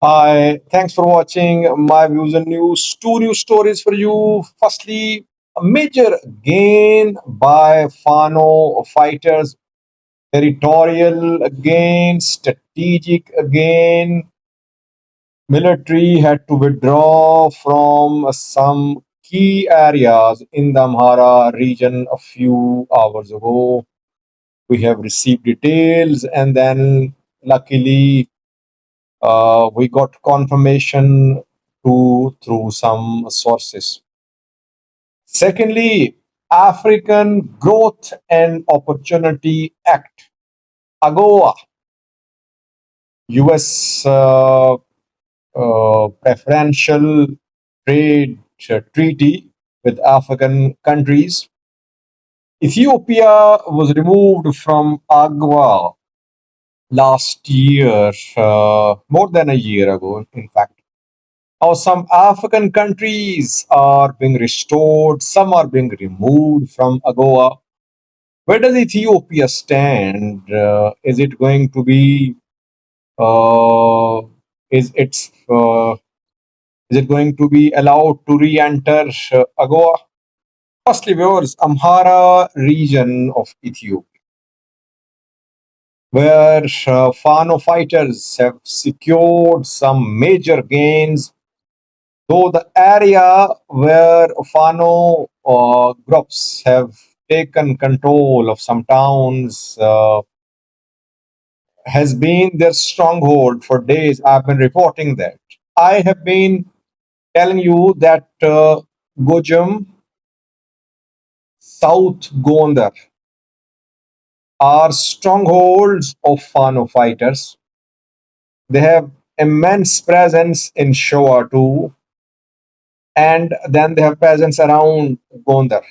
Hi, thanks for watching my views and news. Two news stories for you. Firstly, a major gain by Fano fighters, territorial gain, strategic gain. Military had to withdraw from some key areas in the Amhara region a few hours ago. We have received details, and then luckily we got confirmation through some sources. Secondly, African Growth and Opportunity Act, AGOA, US preferential trade treaty with African countries. Ethiopia was removed from AGOA last year, more than a year ago, in fact. How some African countries are being restored, some are being removed from AGOA. Where does Ethiopia stand? Is it going to be? Uh, is it? Is it going to be allowed to re-enter AGOA? Firstly, viewers, Amhara region of Ethiopia, where Fano fighters have secured some major gains. So the area where Fano groups have taken control of some towns has been their stronghold for days. I've been reporting that. I have been telling you that Gojam, South Gondar are strongholds of Fano fighters. They have immense presence in Shoa too, and then they have presence around Gondar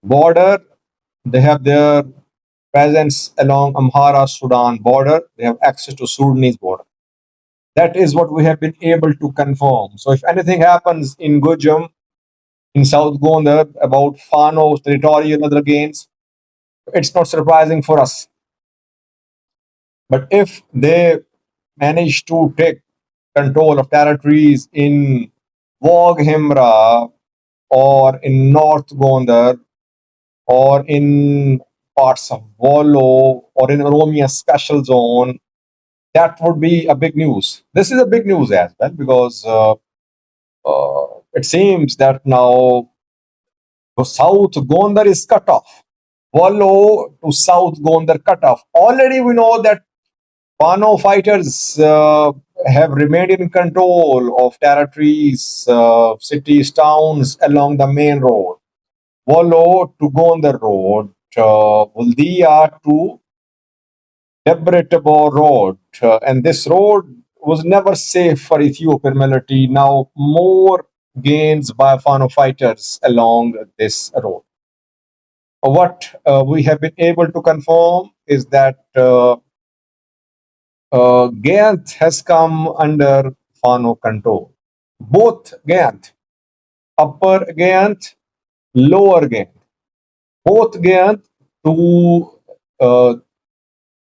border. They have their presence along Amhara Sudan border. They have access to Sudanese border. That is what we have been able to confirm. So if anything happens in Gujum, in South Gondar, about Fano's territorial other gains, it's not surprising for us. But if they manage to take control of territories in Wog Himra or in North Gondar or in parts of Wollo or in Oromia Special Zone, that would be a big news. This is a big news as well because it seems that now the South Gondar is cut off. Wollo to South Gondar cut off. Already we know that Fano fighters have remained in control of territories, cities, towns along the main road. Wollo to Gondar Road, Buldia to Debrecen Road, and this road was never safe for Ethiopian military. Now more gains by Fano fighters along this road. What we have been able to confirm is that Gant has come under Fano control. Both Gant, upper Gant, lower Gant, both Gant to uh,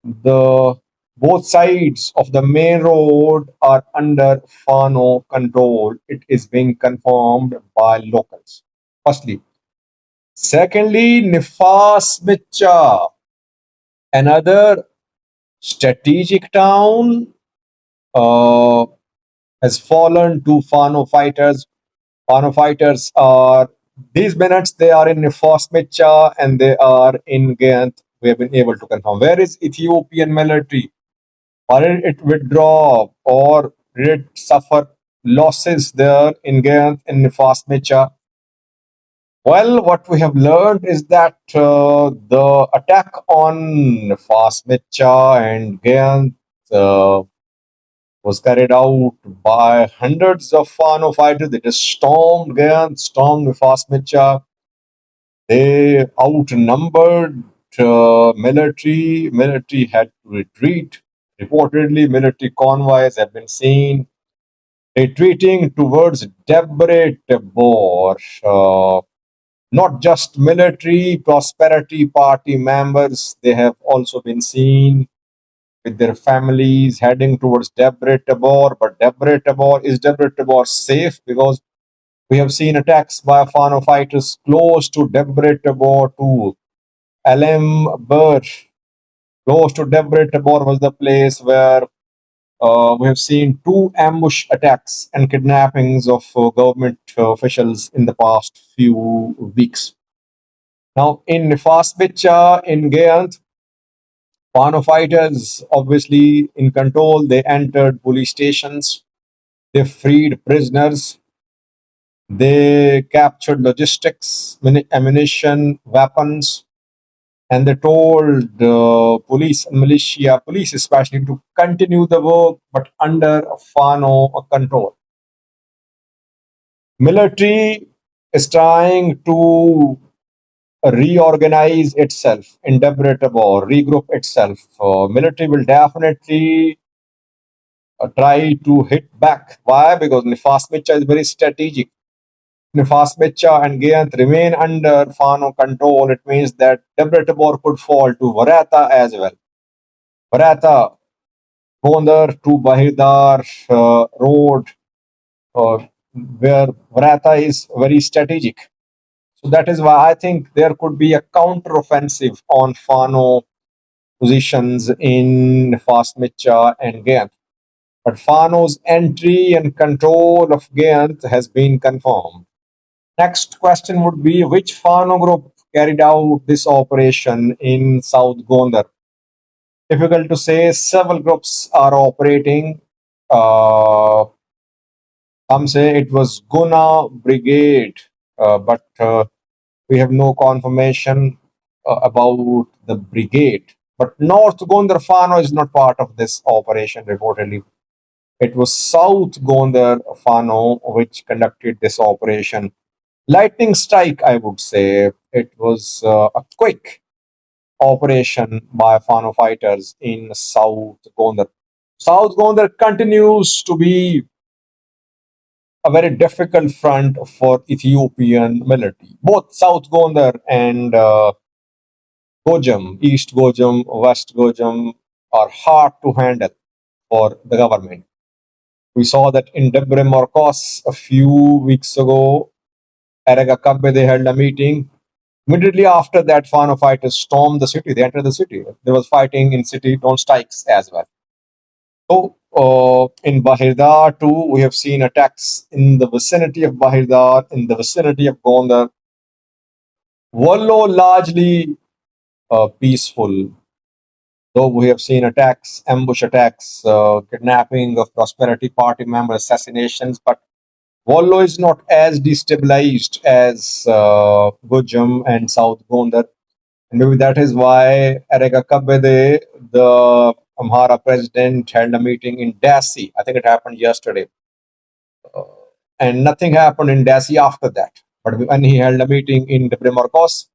the both sides of the main road are under Fano control. It is being confirmed by locals. Firstly. Secondly, Nifas Micha, another strategic town, uh, has fallen to Fano fighters. Fano fighters are these minutes they are in Nifas Micha and they are in Gant. We have been able to confirm. Where is Ethiopian military? Or did it withdraw or did it suffer losses there in Gant and Nifas Micha? Well, what we have learned is that the attack on Nifas Micha and Gant uh, was carried out by hundreds of Fano fighters. They just stormed Gant, stormed Nifas Micha. They outnumbered military. Military had to retreat. Reportedly, military convoys have been seen retreating towards Debre Tabor. Not just military prosperity party members, they have also been seen with their families heading towards Debre Tabor. But is Debre Tabor safe? Because we have seen attacks by Fano fighters close to Debre Tabor to Alem Bur. Close to Debre Tabor was the place where we have seen two ambush attacks and kidnappings of government officials in the past few weeks. Now, in Nefasbicha, in Gayant, Fano fighters, obviously in control, they entered police stations, they freed prisoners, they captured logistics, ammunition, weapons, and they told police and militia, police especially, to continue the work but under Fano control. Military is trying to reorganize itself, interpret or regroup itself. Military will definitely try to hit back. Why? Because Nefasmicha is very strategic. Nefasmicha and Gayant remain under Fano control. It means that Debre could fall to Varata as well. Varata, Gondar to Bahirdar road, where Varata is very strategic. So that is why I think there could be a counter-offensive on Fano positions in Fastmicha and Gant. But Fano's entry and control of Gant has been confirmed. Next question would be, which Fano group carried out this operation in South Gondar? Difficult to say. Several groups are operating. Some say it was Guna Brigade, but we have no confirmation about the brigade. But North Gondar Fano is not part of this operation, reportedly. It was South Gondar Fano which conducted this operation. Lightning strike, I would say. It was a quick operation by Fano fighters in South Gondar. South Gondar continues to be a very difficult front for Ethiopian military. Both South Gondar and Gojam, East Gojam, West Gojam are hard to handle for the government. We saw that in Debre Marcos a few weeks ago. Erega Kabbe, they held a meeting. Immediately after that, Fano fighters stormed the city. They entered the city. There was fighting in city, don't strikes as well. So in Bahirdar too, we have seen attacks in the vicinity of Bahirdar, in the vicinity of Gondar. Wallo largely peaceful, though we have seen attacks, ambush attacks, kidnapping of Prosperity Party member, assassinations, but Wallo is not as destabilized as Gujam and South Gondar. And maybe that is why Erega Kabede, the Amhara president, held a meeting in Dasi. I think it happened yesterday. And nothing happened in Dasi after that. But when he held a meeting in Debre Marcos,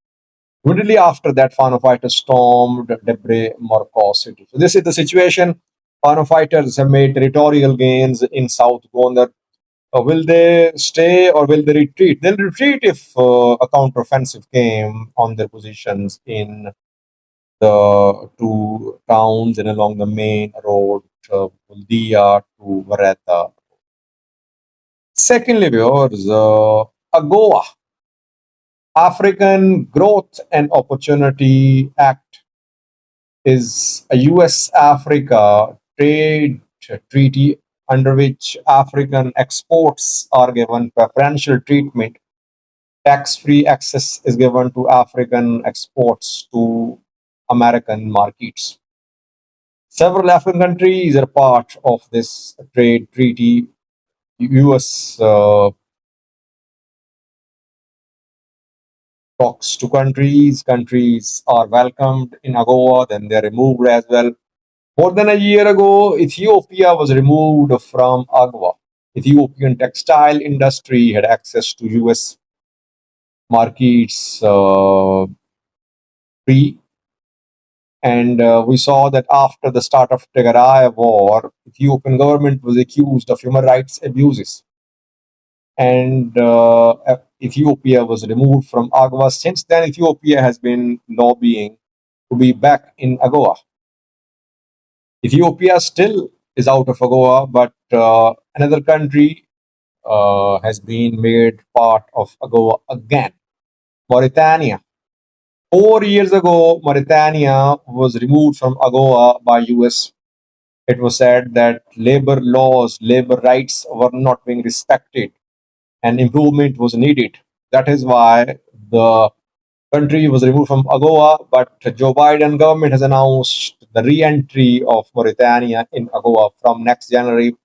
immediately after that, Fano fighters stormed Debre Marcos city. So this is the situation. Fano fighters have made territorial gains in South Gondar. Will they stay or will they retreat? They'll retreat if a counteroffensive came on their positions in the two towns and along the main road, Buldia to Vareta. Secondly, viewers, AGOA, African Growth and Opportunity Act, is a US-Africa trade treaty under which African exports are given preferential treatment. Tax-free access is given to African exports to American markets. Several African countries are part of this trade treaty. US talks to countries. Countries are welcomed in AGOA, then they're removed as well. More than a year ago, Ethiopia was removed from AGOA. Ethiopian textile industry had access to US markets free. And we saw that after the start of Tigray war, Ethiopian government was accused of human rights abuses. And Ethiopia was removed from AGOA. Since then, Ethiopia has been lobbying to be back in AGOA. Ethiopia still is out of AGOA, but another country has been made part of AGOA again. Mauritania. 4 years ago, Mauritania was removed from AGOA by US. It was said that labor laws, labor rights were not being respected and improvement was needed. That is why the country was removed from AGOA, but Joe Biden government has announced the re-entry of Mauritania in AGOA from next January.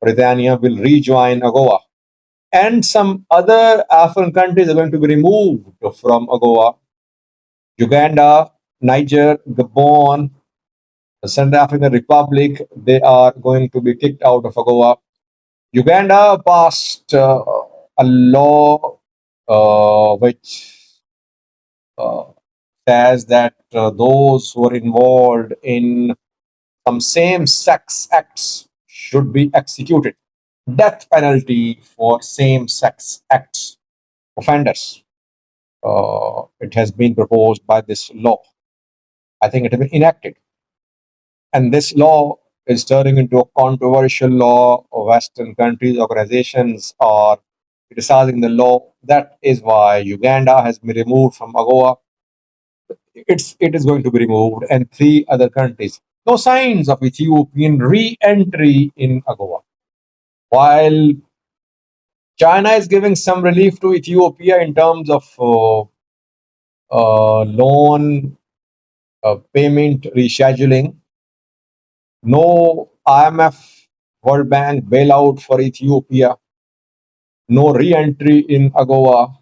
Mauritania will rejoin AGOA. And some other African countries are going to be removed from AGOA. Uganda, Niger, Gabon, the Central African Republic, they are going to be kicked out of AGOA. Uganda passed a law which uh, says that those who are involved in some same sex acts should be executed. Death penalty for same sex acts offenders. It has been proposed by this law. I think it has been enacted. And this law is turning into a controversial law. Western countries, organizations are criticizing the law. That is why Uganda has been removed from AGOA. It is going to be removed, and three other countries. No signs of Ethiopian re-entry in AGOA. While China is giving some relief to Ethiopia in terms of loan payment rescheduling, no IMF World Bank bailout for Ethiopia, no re-entry in AGOA,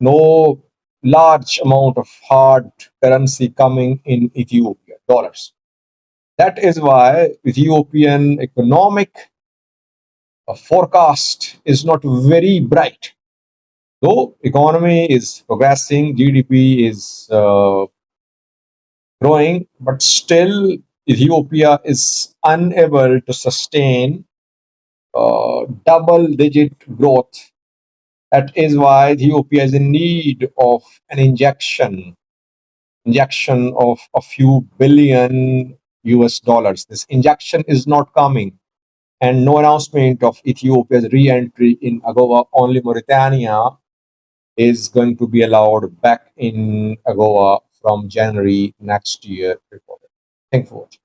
no large amount of hard currency coming in Ethiopia, dollars. That is why Ethiopian economic forecast is not very bright. Though economy is progressing, GDP is growing, but still Ethiopia is unable to sustain double-digit growth. That is why Ethiopia is in need of an injection of a few billion US dollars. This injection is not coming, and no announcement of Ethiopia's re-entry in AGOA. Only Mauritania is going to be allowed back in AGOA from January next year. Thank you for watching.